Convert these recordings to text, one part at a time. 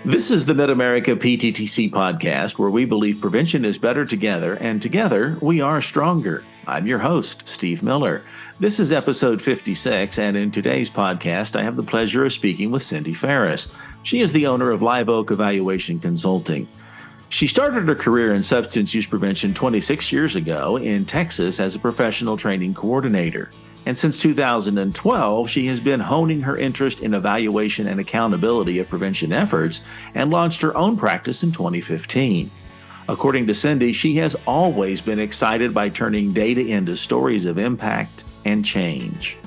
This is the Mid-America PTTC podcast, where we believe prevention is better together, and together we are stronger. I'm your host, Steve Miller. This is episode 56, and in today's podcast, I have the pleasure of speaking with Cindy Pharis. She is the owner of LiveOak Evaluation Consulting. She started her career in substance use prevention 26 years ago in Texas as a professional training coordinator. And since 2012, she has been honing her interest in evaluation and accountability of prevention efforts and launched her own practice in 2015. According to Cindy, she has always been excited by turning data into stories of impact and change.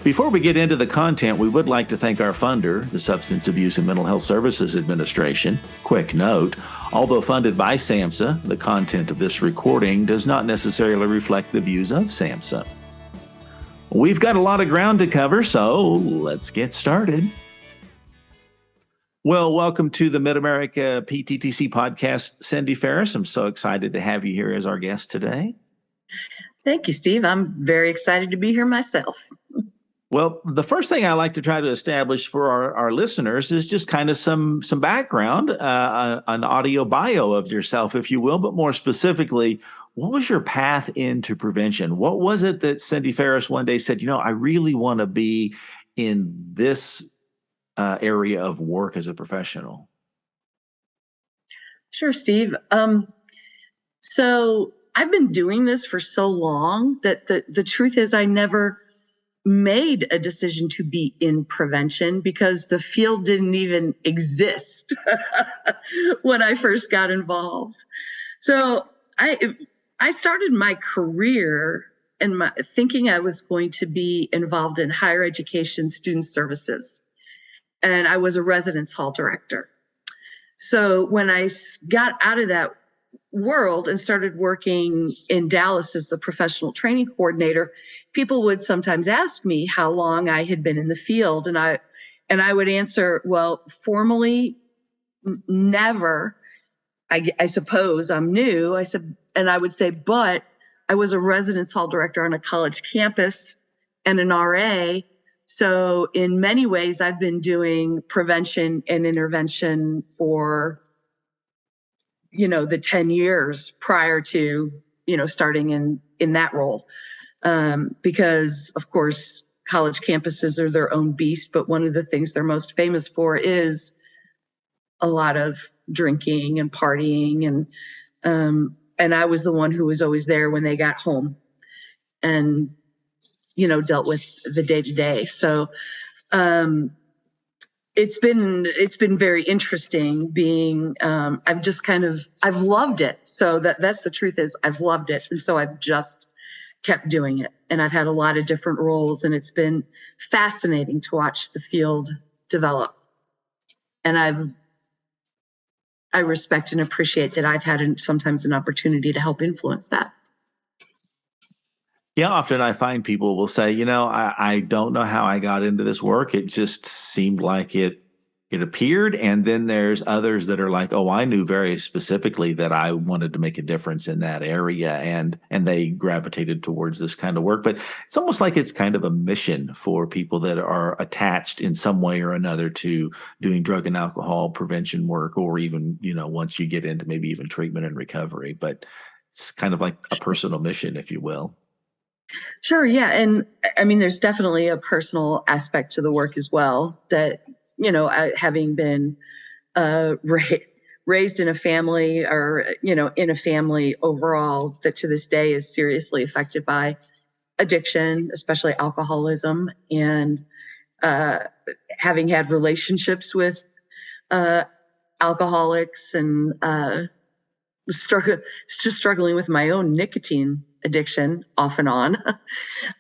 Before we get into the content, we would like to thank our funder, the Substance Abuse and Mental Health Services Administration. Quick note, although funded by SAMHSA, the content of this recording does not necessarily reflect the views of SAMHSA. We've got a lot of ground to cover, so let's get started. Well, welcome to the Mid-America PTTC podcast, Cindy Pharis. I'm so excited to have you here as our guest today. Thank you, Steve. I'm very excited to be here myself. Well, the first thing I like to try to establish for our listeners is just kind of some background, an audio bio of yourself, if you will, but more specifically, what was your path into prevention? What was it that Cindy Pharis one day said, I really want to be in this area of work as a professional? Sure, Steve. So I've been doing this for so long that the truth is I never made a decision to be in prevention because the field didn't even exist when I first got involved. So I started my career and thinking I was going to be involved in higher education student services. And I was a residence hall director. So when I got out of that world and started working in Dallas as the professional training coordinator, people would sometimes ask me how long I had been in the field. And I would answer, well, formally, never. I suppose I'm new. And I would say, but I was a residence hall director on a college campus and an RA. So in many ways, I've been doing prevention and intervention for, the 10 years prior to, starting in that role. Because of course, college campuses are their own beast, but one of the things they're most famous for is a lot of drinking and partying. And I was the one who was always there when they got home and, dealt with the day to day. So, it's been very interesting being, I've loved it. So that's the truth is I've loved it. And so I've just kept doing it. And I've had a lot of different roles and it's been fascinating to watch the field develop. And I respect and appreciate that I've had sometimes an opportunity to help influence that. Yeah, often I find people will say, I don't know how I got into this work. It just seemed like it appeared. And then there's others that are like, oh, I knew very specifically that I wanted to make a difference in that area. And they gravitated towards this kind of work. But it's almost like it's kind of a mission for people that are attached in some way or another to doing drug and alcohol prevention work, or even, once you get into maybe even treatment and recovery. But it's kind of like a personal mission, if you will. Sure. Yeah. And I mean, there's definitely a personal aspect to the work as well that, having been raised in a family or, in a family overall that to this day is seriously affected by addiction, especially alcoholism, and having had relationships with alcoholics and struggling with my own nicotine addiction off and on.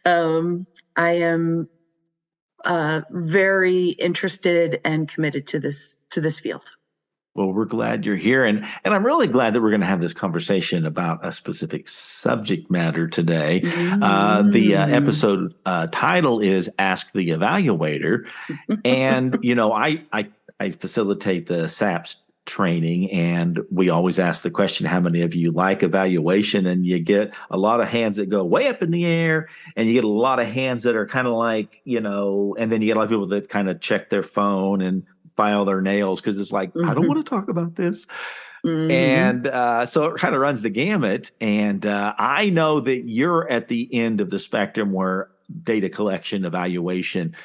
I am very interested and committed to this field. Well, we're glad you're here. And I'm really glad that we're going to have this conversation about a specific subject matter today. The episode title is Ask the Evaluator. And, I facilitate the SAPS training, and we always ask the question, how many of you like evaluation? And you get a lot of hands that go way up in the air, and you get a lot of hands that are kind of like, and then you get a lot of people that kind of check their phone and file their nails because it's like, I don't want to talk about this. And so it kind of runs the gamut. And I know that you're at the end of the spectrum where data collection, evaluation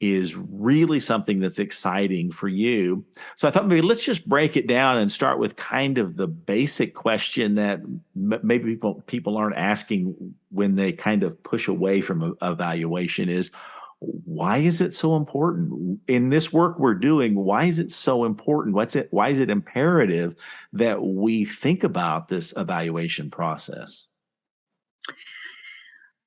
is really something that's exciting for you. So I thought maybe let's just break it down and start with kind of the basic question that maybe people aren't asking when they kind of push away from evaluation is, why is it so important in this work we're doing? Why is it so important? Why is it imperative that we think about this evaluation process?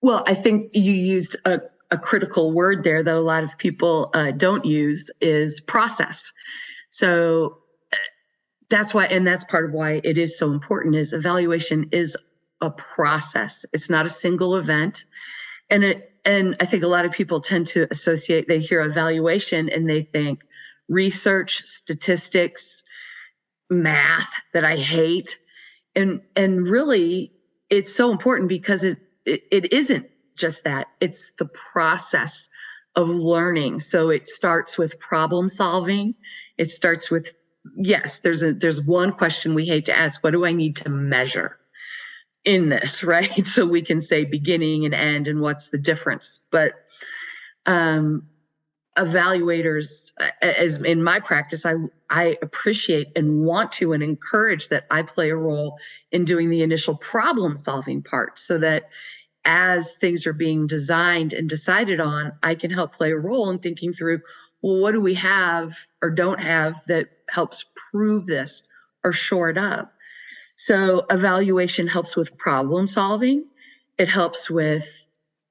Well, I think you used a critical word there that a lot of people don't use is process. So that's why, and that's part of why it is so important, is evaluation is a process. It's not a single event. And I think a lot of people tend to associate, they hear evaluation and they think research, statistics, math that I hate. And really it's so important because it isn't just that. It's the process of learning. So it starts with problem solving. It starts with, yes, there's one question we hate to ask: what do I need to measure in this, right? So we can say beginning and end and what's the difference. But evaluators, as in my practice, I appreciate and want to and encourage that I play a role in doing the initial problem solving part, so that as things are being designed and decided on, I can help play a role in thinking through, well, what do we have or don't have that helps prove this or shore it up? So evaluation helps with problem solving. It helps with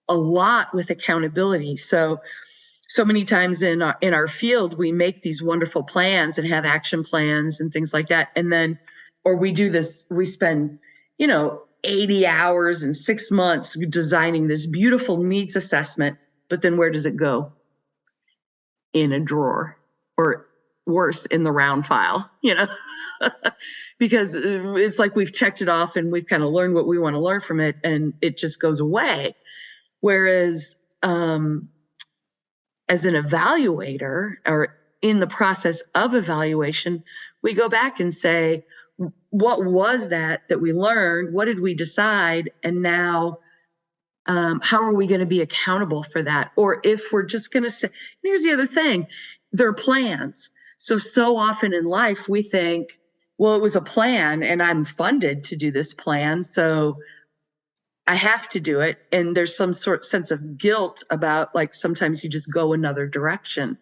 a lot with accountability. So many times in our field, we make these wonderful plans and have action plans and things like that. And then, or we do this, we spend, 80 hours and 6 months designing this beautiful needs assessment. But then where does it go? In a drawer, or worse, in the round file, because it's like we've checked it off and we've kind of learned what we want to learn from it, and it just goes away. Whereas as an evaluator, or in the process of evaluation, we go back and say, what was that we learned? What did we decide? And now, how are we going to be accountable for that? Or if we're just going to say, here's the other thing, they're plans. So often in life, we think, well, it was a plan and I'm funded to do this plan, so I have to do it. And there's some sort of sense of guilt about, like, sometimes you just go another direction,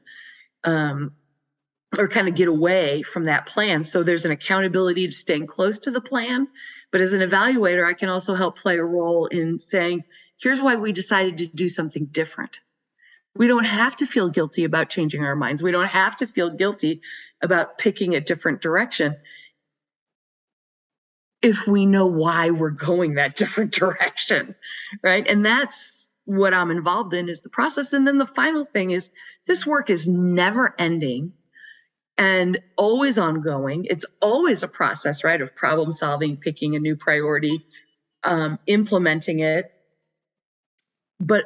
or kind of get away from that plan. So there's an accountability to staying close to the plan. But as an evaluator, I can also help play a role in saying, here's why we decided to do something different. We don't have to feel guilty about changing our minds. We don't have to feel guilty about picking a different direction if we know why we're going that different direction, right? And that's what I'm involved in, is the process. And then the final thing is, this work is never ending and always ongoing. It's always a process, right, of problem solving, picking a new priority, implementing it. But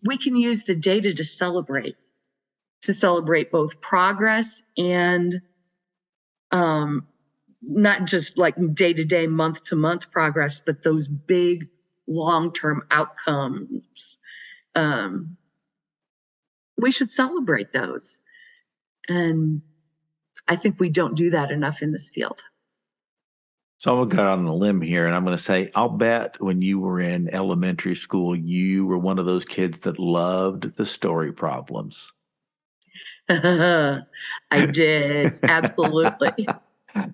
we can use the data to celebrate both progress and not just like day-to-day, month-to-month progress, but those big long-term outcomes. We should celebrate those. And I think we don't do that enough in this field. So I'm going to go on a limb here, and I'm going to say, I'll bet when you were in elementary school, you were one of those kids that loved the story problems. I did. Absolutely.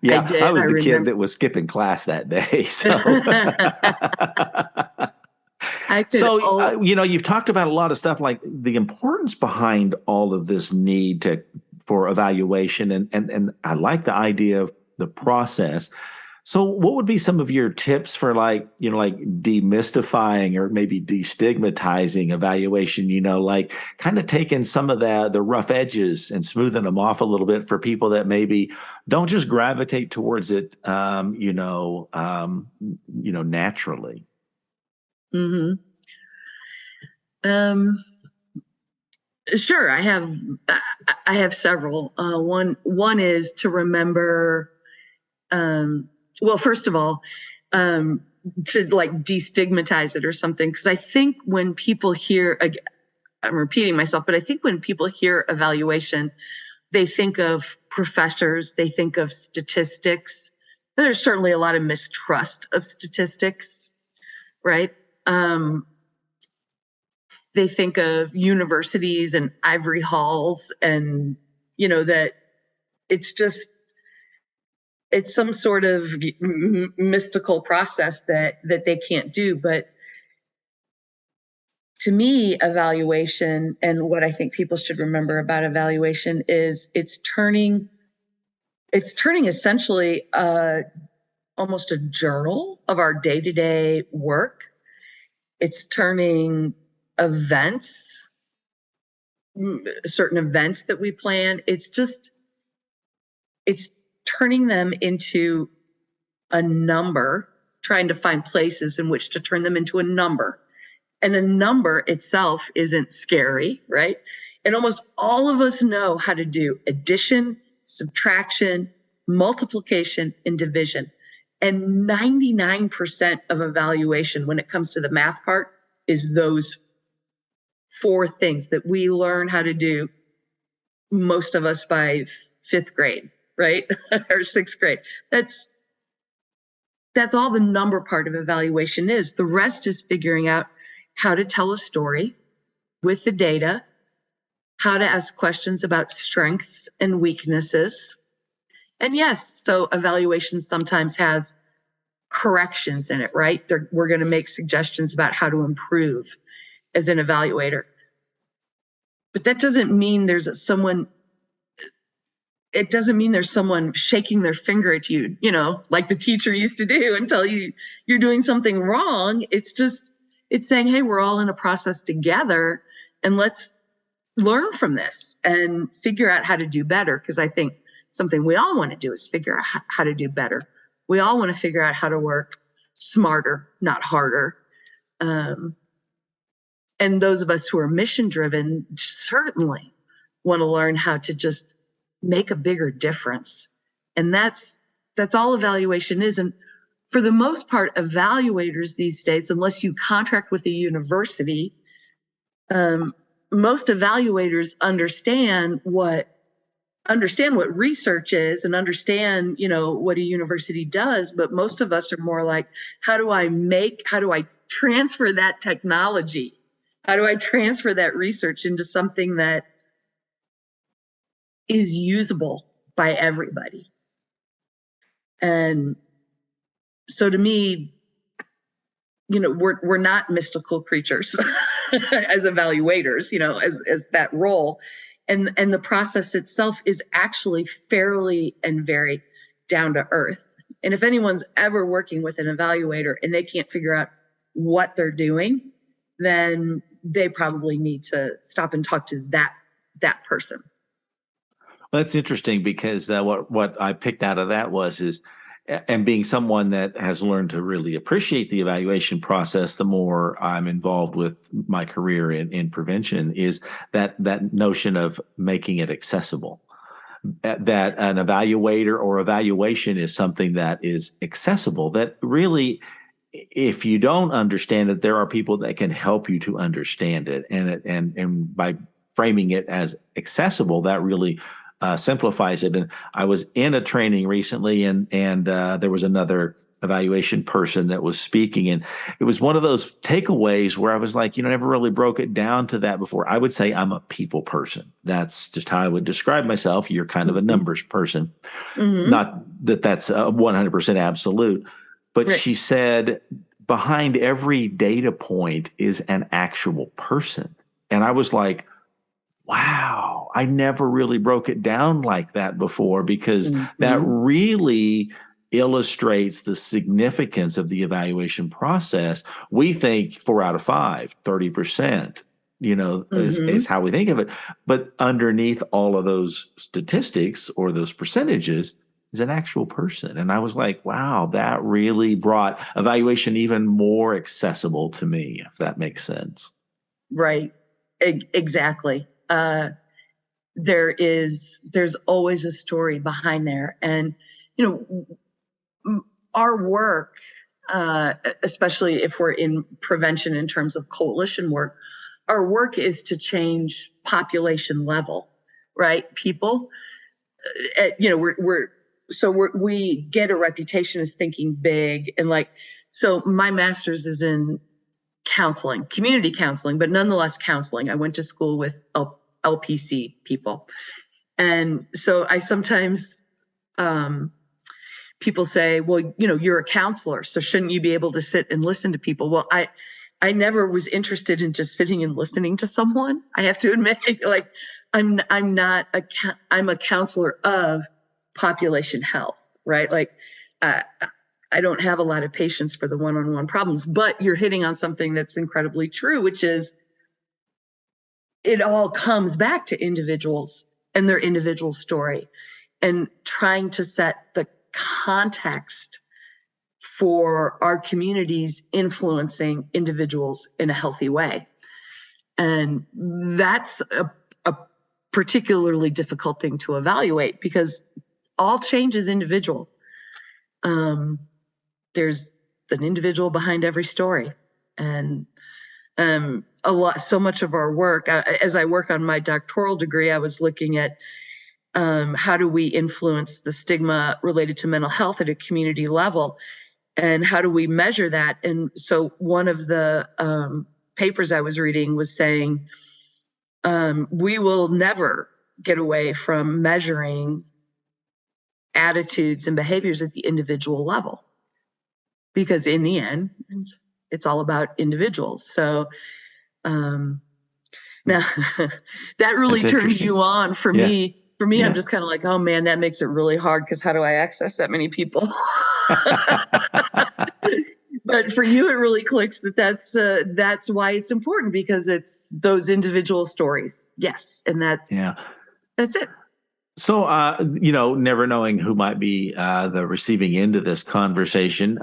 Yeah, I did. I was the kid that was skipping class that day. So, you've talked about a lot of stuff, like the importance behind all of this need for evaluation, and I like the idea of the process. So what would be some of your tips for like demystifying or maybe destigmatizing evaluation, like kind of taking some of the rough edges and smoothing them off a little bit for people that maybe don't just gravitate towards it, naturally? Mm-hmm. Sure, I have several. One is to remember. Well, first of all, to like destigmatize it or something, because I think when people hear, I'm repeating myself, but I think when people hear evaluation, they think of professors, they think of statistics. There's certainly a lot of mistrust of statistics, right? They think of universities and ivory halls, and that it's just it's some sort of mystical process that they can't do. But to me, evaluation, and what I think people should remember about evaluation, is it's turning essentially almost a journal of our day-to-day work. It's turning events, certain events that we plan. It's turning them into a number, trying to find places in which to turn them into a number. And a number itself isn't scary, right? And almost all of us know how to do addition, subtraction, multiplication, and division. And 99% of evaluation, when it comes to the math part, is those four things that we learn how to do, most of us by fifth grade, right? Or sixth grade. That's all the number part of evaluation is. The rest is figuring out how to tell a story with the data, how to ask questions about strengths and weaknesses. And yes, so evaluation sometimes has corrections in it, right? We're going to make suggestions about how to improve as an evaluator. But that doesn't mean there's someone shaking their finger at you, like the teacher used to do and tell you you're doing something wrong. It's saying, hey, we're all in a process together, and let's learn from this and figure out how to do better. Because I think something we all want to do is figure out how to do better. We all want to figure out how to work smarter, not harder. And those of us who are mission driven certainly want to learn how to just make a bigger difference. And that's all evaluation is. And for the most part, evaluators these days, unless you contract with a university, most evaluators understand what research is and understand, what a university does. But most of us are more like, how do I transfer that technology? How do I transfer that research into something that is usable by everybody? And so to me, we're not mystical creatures as evaluators, as that role. And the process itself is actually fairly and very down to earth. And if anyone's ever working with an evaluator and they can't figure out what they're doing, then they probably need to stop and talk to that person. Well, that's interesting, because what I picked out of that is, and being someone that has learned to really appreciate the evaluation process, the more I'm involved with my career in prevention, is that notion of making it accessible. That an evaluator or evaluation is something that is accessible, that really, if you don't understand it, there are people that can help you to understand it. And by framing it as accessible, that really simplifies it. And I was in a training recently, and there was another evaluation person that was speaking, and it was one of those takeaways where I was like, never really broke it down to that before. I would say I'm a people person. That's just how I would describe myself. You're kind of a numbers person. Mm-hmm. Not that that's 100% absolute, but right. She said behind every data point is an actual person. And I was like, wow, I never really broke it down like that before, because that really illustrates the significance of the evaluation process. We think 4 out of 5, 30%, is how we think of it. But underneath all of those statistics or those percentages is an actual person. And I was like, wow, that really brought evaluation even more accessible to me, if that makes sense. Right. Exactly. there's always a story behind there. And, our work, especially if we're in prevention in terms of coalition work, our work is to change population level, right? People, we get a reputation as thinking big and so my master's is in counseling, community counseling, but nonetheless counseling. I went to school with LPC people. And so I sometimes, people say, well, you're a counselor, so shouldn't you be able to sit and listen to people? Well, I never was interested in just sitting and listening to someone. I have to admit, I'm a counselor of population health, right? I don't have a lot of patience for the one-on-one problems, but you're hitting on something that's incredibly true, which is it all comes back to individuals and their individual story and trying to set the context for our communities influencing individuals in a healthy way. And that's a particularly difficult thing to evaluate because all change is individual. There's an individual behind every story. And so much of our work, as I work on my doctoral degree, I was looking at how do we influence the stigma related to mental health at a community level, and how do we measure that? And so one of the papers I was reading was saying we will never get away from measuring attitudes and behaviors at the individual level, because in the end, it's all about individuals. So now that really turns you on for me. For me, I'm just kind of like, oh man, that makes it really hard because how do I access that many people? But for you, it really clicks that's why it's important, because it's those individual stories. Yes, and that's it. So, never knowing who might be the receiving end of this conversation,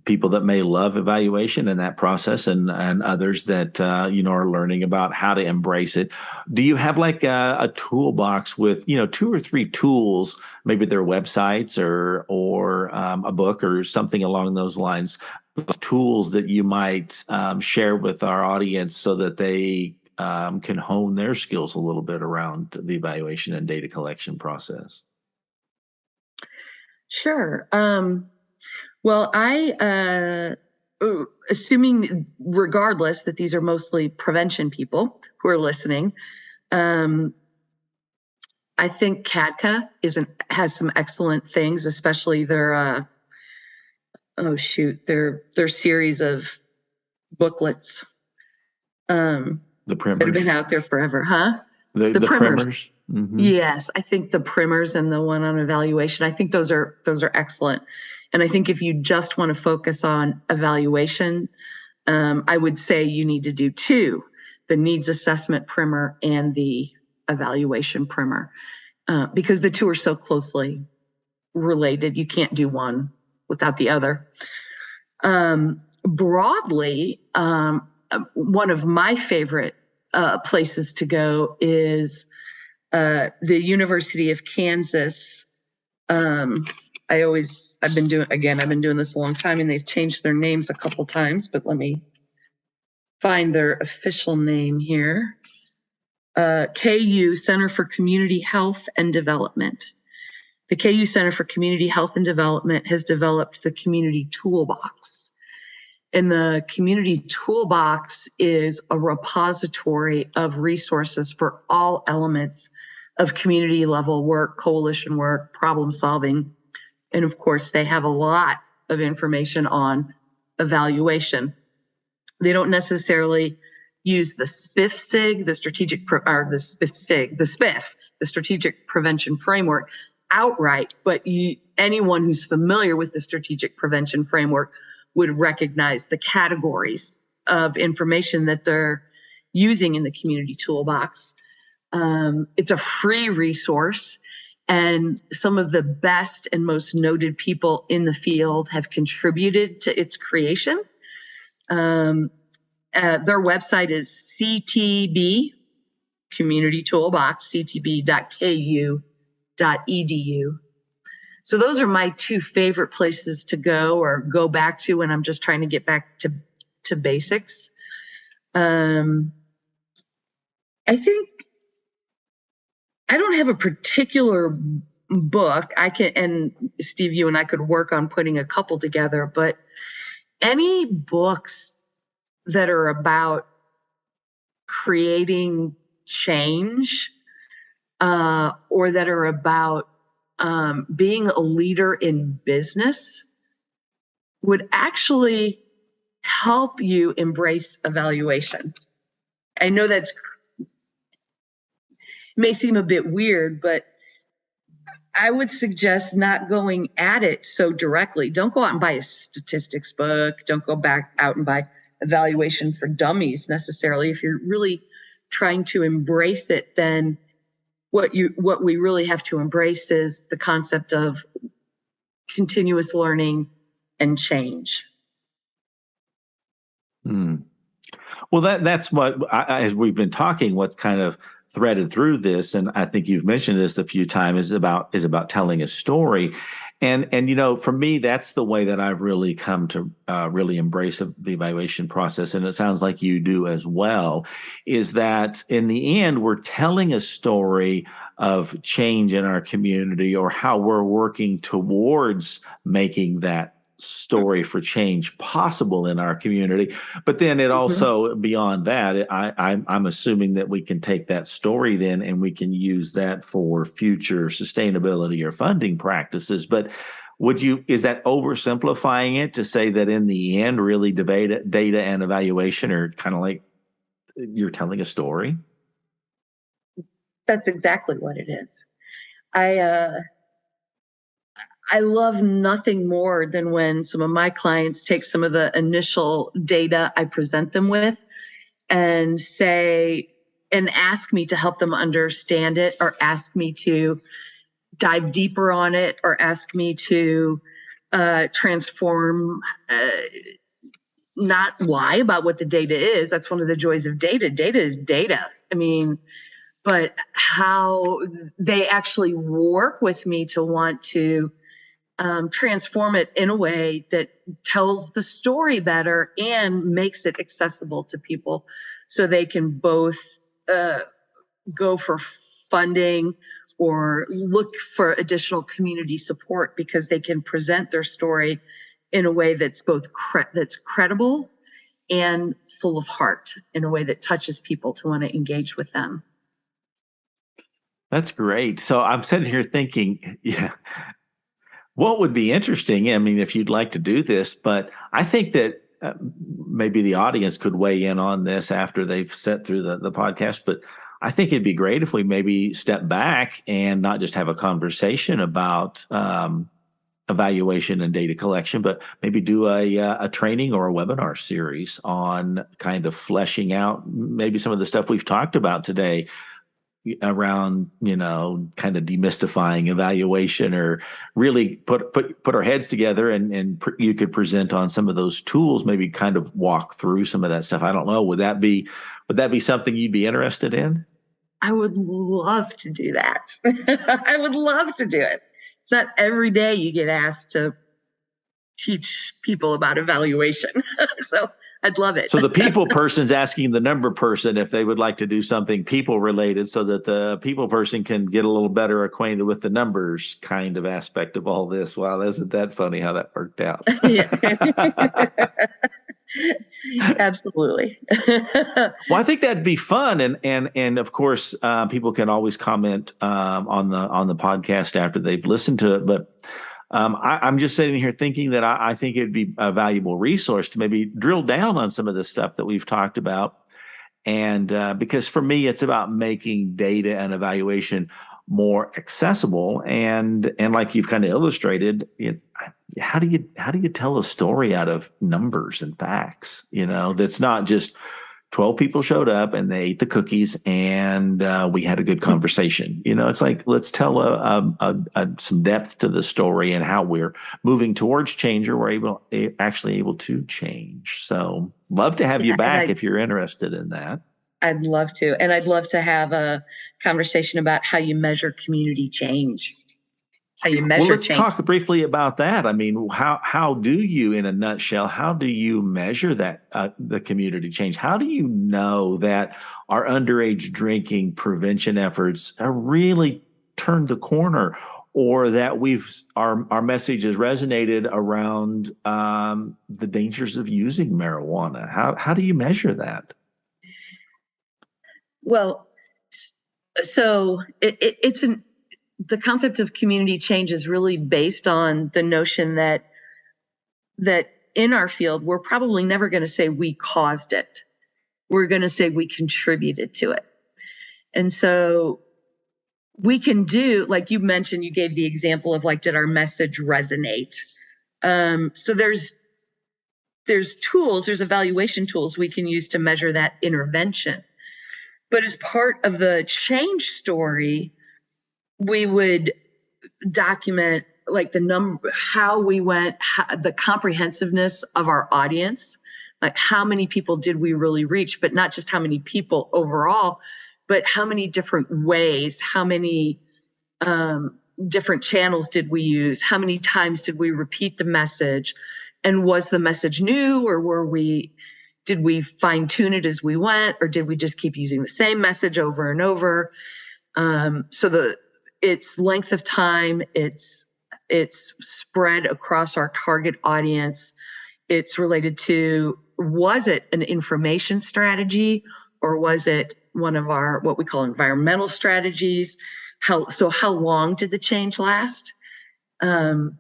people that may love evaluation and that process, and others that, are learning about how to embrace it. Do you have a toolbox with, 2 or 3 tools, maybe their websites or a book or something along those lines, tools that you might share with our audience so that they can hone their skills a little bit around the evaluation and data collection process? Sure. Well, assuming regardless that these are mostly prevention people who are listening, I think CADCA has some excellent things, especially their their series of booklets. The primers that have been out there forever, huh? The primers. Mm-hmm. Yes, I think the primers and the one on evaluation, I think those are excellent. And I think if you just want to focus on evaluation, I would say you need to do 2, the needs assessment primer and the evaluation primer, because the 2 are so closely related. You can't do one without the other. Broadly, one of my favorite places to go is the University of Kansas. I've been doing this a long time, and they've changed their names a couple times, but let me find their official name here. KU, Center for Community Health and Development. The KU Center for Community Health and Development has developed the Community Toolbox. And the Community Toolbox is a repository of resources for all elements of community level work, coalition work, problem solving. And of course, they have a lot of information on evaluation. They don't necessarily use the SPIF-SIG, the Strategic Prevention Framework outright, but anyone who's familiar with the Strategic Prevention Framework would recognize the categories of information that they're using in the Community Toolbox. It's a free resource, and some of the best and most noted people in the field have contributed to its creation. Their website is ctb, Community Toolbox, ctb.ku.edu. So those are my two favorite places to go or go back to when I'm just trying to get back to basics. I think I don't have a particular book. And Steve, you and I could work on putting a couple together, but any books that are about creating change, or that are about being a leader in business would actually help you embrace evaluation. I know may seem a bit weird, but I would suggest not going at it so directly. Don't go out and buy a statistics book. Don't go back out and buy Evaluation for Dummies necessarily. If you're really trying to embrace it, then what we really have to embrace is the concept of continuous learning and change. Well, that's what, as we've been talking, what's kind of threaded through this, and I think you've mentioned this a few times, is about telling a story. And for me, that's the way that I've really come to really embrace the evaluation process, and it sounds like you do as well, is that in the end, we're telling a story of change in our community or how we're working towards making that story for change possible in our community. But then it also, beyond that, I'm assuming that we can take that story then and we can use that for future sustainability or funding practices. But is that oversimplifying it to say that in the end, really data and evaluation are kind of like you're telling a story? That's exactly what it is. I love nothing more than when some of my clients take some of the initial data I present them with and ask me to help them understand it, or ask me to dive deeper on it, or ask me to transform, not lie about what the data is. That's one of the joys of data. Data is data. But how they actually work with me to want to transform it in a way that tells the story better and makes it accessible to people, so they can both go for funding or look for additional community support, because they can present their story in a way that's both that's credible and full of heart, in a way that touches people to want to engage with them. That's great. So I'm sitting here thinking, what would be interesting, if you'd like to do this, but I think that maybe the audience could weigh in on this after they've sat through the podcast, but I think it'd be great if we maybe step back and not just have a conversation about evaluation and data collection, but maybe do a training or a webinar series on kind of fleshing out maybe some of the stuff we've talked about today around, kind of demystifying evaluation, or really put our heads together and you could present on some of those tools, maybe kind of walk through some of that stuff. I don't know. Would that be something you'd be interested in? I would love to do that. I would love to do it. It's not every day you get asked to teach people about evaluation. So I'd love it. So the people person's asking the number person if they would like to do something people related, so that the people person can get a little better acquainted with the numbers kind of aspect of all this. Wow, isn't that funny how that worked out? Yeah. Absolutely. Well, I think that'd be fun, and of course, people can always comment on the podcast after they've listened to it. But I'm just sitting here thinking that I think it'd be a valuable resource to maybe drill down on some of the stuff that we've talked about, and because for me, it's about making data and evaluation more accessible, and like you've kind of illustrated, how do you tell a story out of numbers and facts? That's not just 12 people showed up and they ate the cookies and we had a good conversation. It's like, let's tell some depth to the story and how we're moving towards change, or we're actually able to change. So love to have you back if you're interested in that. I'd love to. And I'd love to have a conversation about how you measure community change, how you measure Well, let's change. talk briefly about that. I mean, how do you, in a nutshell, how do you measure that the community change? How do you know that our underage drinking prevention efforts are really turned the corner, or that our message has resonated around the dangers of using marijuana? How do you measure that? Well, so the concept of community change is really based on the notion that in our field, we're probably never going to say we caused it. We're going to say we contributed to it. And so we can do, like you mentioned, you gave the example of like, did our message resonate? So there's tools, there's evaluation tools we can use to measure that intervention. But as part of the change story, we would document like the number, how we went, the comprehensiveness of our audience, like how many people did we really reach, but not just how many people overall, but how many different ways, how many different channels did we use, how many times did we repeat the message, and was the message new, or did we fine tune it as we went, or did we just keep using the same message over and over? So its length of time, it's spread across our target audience. It's related to, was it an information strategy, or was it one of our, what we call environmental strategies? How long did the change last? So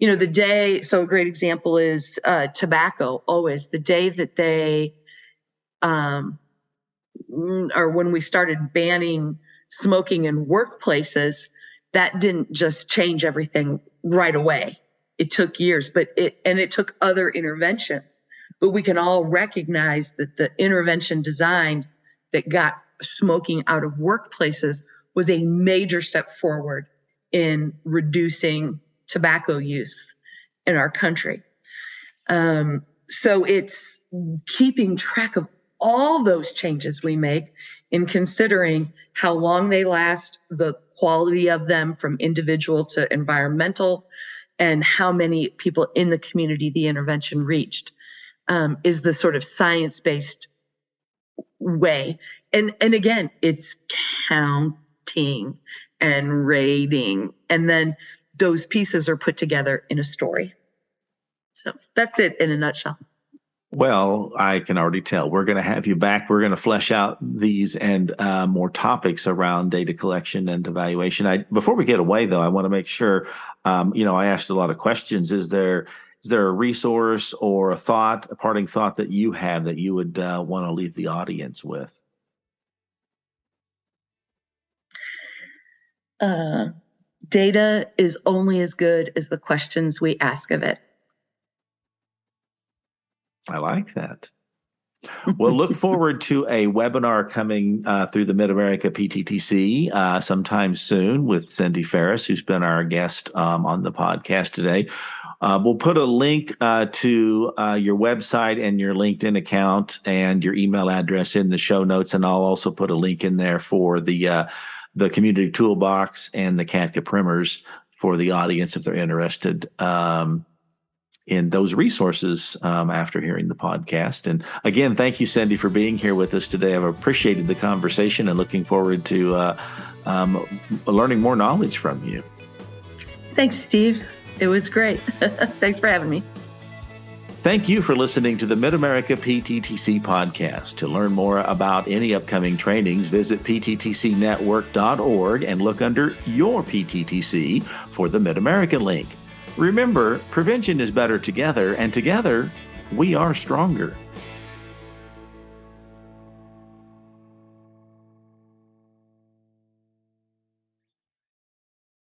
a great example is tobacco. Always the day that they, or when we started banning smoking in workplaces, that didn't just change everything right away. It took years, but it took other interventions. But we can all recognize that the intervention designed that got smoking out of workplaces was a major step forward in reducing tobacco use in our country. So it's keeping track of all those changes we make and considering how long they last, the quality of them from individual to environmental, and how many people in the community the intervention reached, is the sort of science-based way. And again, it's counting and rating, and then those pieces are put together in a story. So that's it in a nutshell. Well, I can already tell we're going to have you back. We're going to flesh out these and more topics around data collection and evaluation. Before we get away, though, I want to make sure, I asked a lot of questions. Is there a resource or a parting thought that you have that you would want to leave the audience with? Data is only as good as the questions we ask of it. I like that. Well, look forward to a webinar coming through the Mid-America PTTC sometime soon with Cindy Pharis, who's been our guest on the podcast today. We'll put a link to your website and your LinkedIn account and your email address in the show notes, and I'll also put a link in there for the community toolbox and the CATCA primers for the audience if they're interested in those resources after hearing the podcast. And again, thank you, Cindy, for being here with us today. I've appreciated the conversation and looking forward to learning more knowledge from you. Thanks, Steve. It was great. Thanks for having me. Thank you for listening to the Mid-America PTTC podcast. To learn more about any upcoming trainings, visit pttcnetwork.org and look under your PTTC for the Mid-America link. Remember, prevention is better together, and together we are stronger.